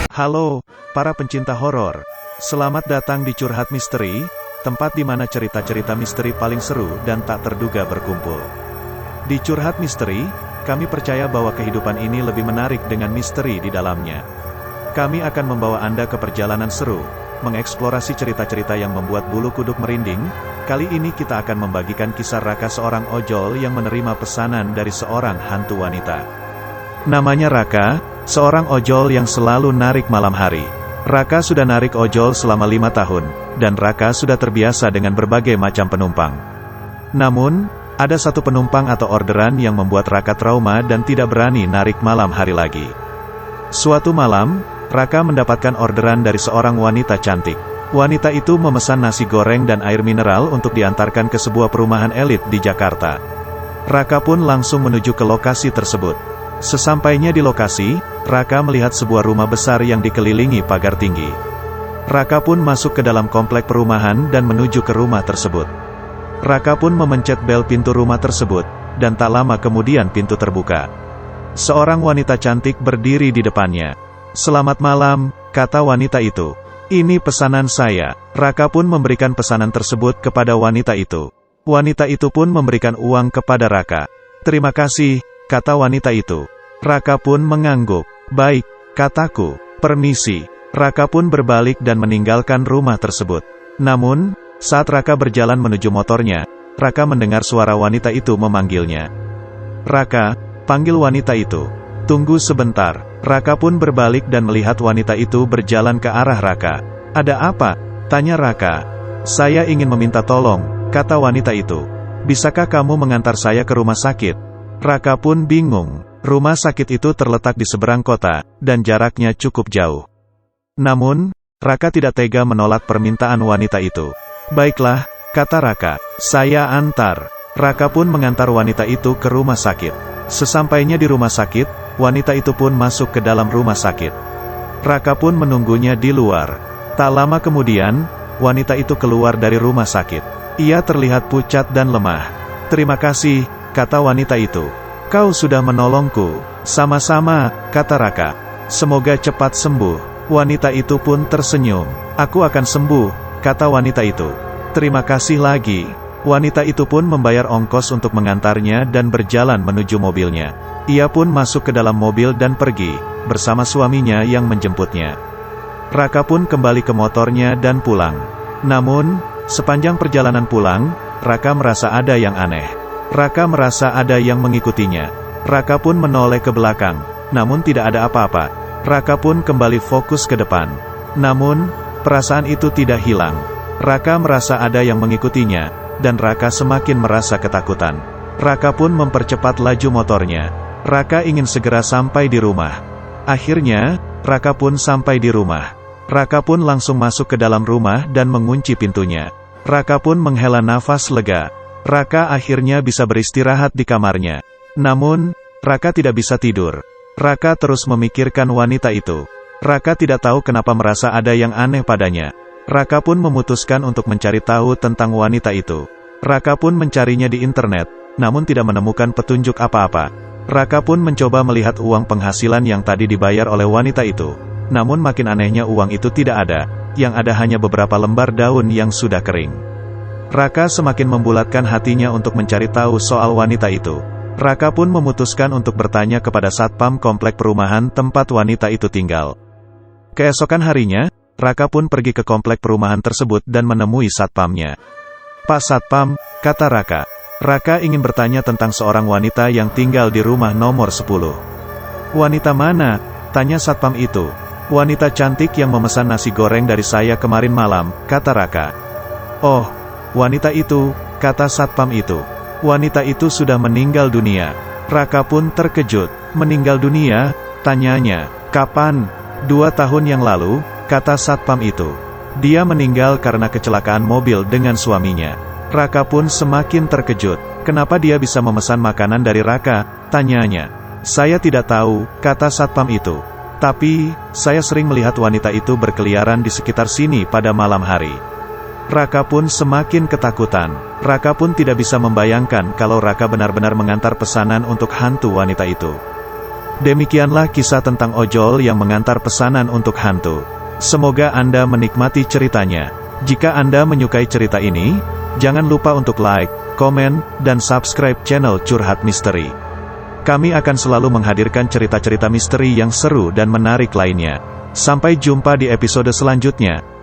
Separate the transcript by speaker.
Speaker 1: Halo, para pencinta horor. Selamat datang di Curhat Misteri, tempat di mana cerita-cerita misteri paling seru dan tak terduga berkumpul. Di Curhat Misteri, kami percaya bahwa kehidupan ini lebih menarik dengan misteri di dalamnya. Kami akan membawa Anda ke perjalanan seru, mengeksplorasi cerita-cerita yang membuat bulu kuduk merinding. Kali ini kita akan membagikan kisah Raka, seorang ojol yang menerima pesanan dari seorang hantu wanita. Namanya Raka, seorang ojol yang selalu narik malam hari. Raka sudah narik ojol selama 5 tahun, dan Raka sudah terbiasa dengan berbagai macam penumpang. Namun, ada satu penumpang atau orderan yang membuat Raka trauma dan tidak berani narik malam hari lagi. Suatu malam, Raka mendapatkan orderan dari seorang wanita cantik. Wanita itu memesan nasi goreng dan air mineral untuk diantarkan ke sebuah perumahan elit di Jakarta. Raka pun langsung menuju ke lokasi tersebut. Sesampainya di lokasi, Raka melihat sebuah rumah besar yang dikelilingi pagar tinggi. Raka pun masuk ke dalam komplek perumahan dan menuju ke rumah tersebut. Raka pun memencet bel pintu rumah tersebut, dan tak lama kemudian pintu terbuka. Seorang wanita cantik berdiri di depannya. "Selamat malam," kata wanita itu. "Ini pesanan saya." Raka pun memberikan pesanan tersebut kepada wanita itu. Wanita itu pun memberikan uang kepada Raka. "Terima kasih," kata wanita itu. Raka pun mengangguk. "Baik," kataku. "Permisi." Raka pun berbalik dan meninggalkan rumah tersebut. Namun, saat Raka berjalan menuju motornya, Raka mendengar suara wanita itu memanggilnya. "Raka," panggil wanita itu. "Tunggu sebentar." Raka pun berbalik dan melihat wanita itu berjalan ke arah Raka. "Ada apa?" tanya Raka. "Saya ingin meminta tolong," kata wanita itu. "Bisakah kamu mengantar saya ke rumah sakit?" Raka pun bingung. Rumah sakit itu terletak di seberang kota, dan jaraknya cukup jauh. Namun, Raka tidak tega menolak permintaan wanita itu. "Baiklah," kata Raka. "Saya antar." Raka pun mengantar wanita itu ke rumah sakit. Sesampainya di rumah sakit, wanita itu pun masuk ke dalam rumah sakit. Raka pun menunggunya di luar. Tak lama kemudian, wanita itu keluar dari rumah sakit. Ia terlihat pucat dan lemah. "Terima kasih," kata wanita itu. "Kau sudah menolongku." "Sama-sama," kata Raka. "Semoga cepat sembuh." Wanita itu pun tersenyum. "Aku akan sembuh," kata wanita itu. "Terima kasih lagi." Wanita itu pun membayar ongkos untuk mengantarnya dan berjalan menuju mobilnya. Ia pun masuk ke dalam mobil dan pergi, bersama suaminya yang menjemputnya. Raka pun kembali ke motornya dan pulang. Namun, sepanjang perjalanan pulang, Raka merasa ada yang aneh. Raka merasa ada yang mengikutinya. Raka pun menoleh ke belakang, namun tidak ada apa-apa. Raka pun kembali fokus ke depan. Namun, perasaan itu tidak hilang. Raka merasa ada yang mengikutinya, dan Raka semakin merasa ketakutan. Raka pun mempercepat laju motornya. Raka ingin segera sampai di rumah. Akhirnya, Raka pun sampai di rumah. Raka pun langsung masuk ke dalam rumah dan mengunci pintunya. Raka pun menghela nafas lega. Raka akhirnya bisa beristirahat di kamarnya. Namun, Raka tidak bisa tidur. Raka terus memikirkan wanita itu. Raka tidak tahu kenapa merasa ada yang aneh padanya. Raka pun memutuskan untuk mencari tahu tentang wanita itu. Raka pun mencarinya di internet, namun tidak menemukan petunjuk apa-apa. Raka pun mencoba melihat uang penghasilan yang tadi dibayar oleh wanita itu. Namun makin anehnya uang itu tidak ada, yang ada hanya beberapa lembar daun yang sudah kering. Raka semakin membulatkan hatinya untuk mencari tahu soal wanita itu. Raka pun memutuskan untuk bertanya kepada satpam komplek perumahan tempat wanita itu tinggal. Keesokan harinya, Raka pun pergi ke komplek perumahan tersebut dan menemui satpamnya. "Pak Satpam," kata Raka. Raka ingin bertanya tentang seorang wanita yang tinggal di rumah nomor 10. "Wanita mana?" tanya satpam itu. "Wanita cantik yang memesan nasi goreng dari saya kemarin malam," kata Raka. "Oh, wanita itu," kata satpam itu. "Wanita itu sudah meninggal dunia." Raka pun terkejut. "Meninggal dunia?" tanyanya. "Kapan?" "2 tahun yang lalu," kata satpam itu. "Dia meninggal karena kecelakaan mobil dengan suaminya." Raka pun semakin terkejut. "Kenapa dia bisa memesan makanan dari Raka?" tanyanya. "Saya tidak tahu," kata satpam itu. "Tapi, saya sering melihat wanita itu berkeliaran di sekitar sini pada malam hari." Raka pun semakin ketakutan. Raka pun tidak bisa membayangkan kalau Raka benar-benar mengantar pesanan untuk hantu wanita itu. Demikianlah kisah tentang ojol yang mengantar pesanan untuk hantu. Semoga Anda menikmati ceritanya. Jika Anda menyukai cerita ini, jangan lupa untuk like, komen, dan subscribe channel Curhat Misteri. Kami akan selalu menghadirkan cerita-cerita misteri yang seru dan menarik lainnya. Sampai jumpa di episode selanjutnya.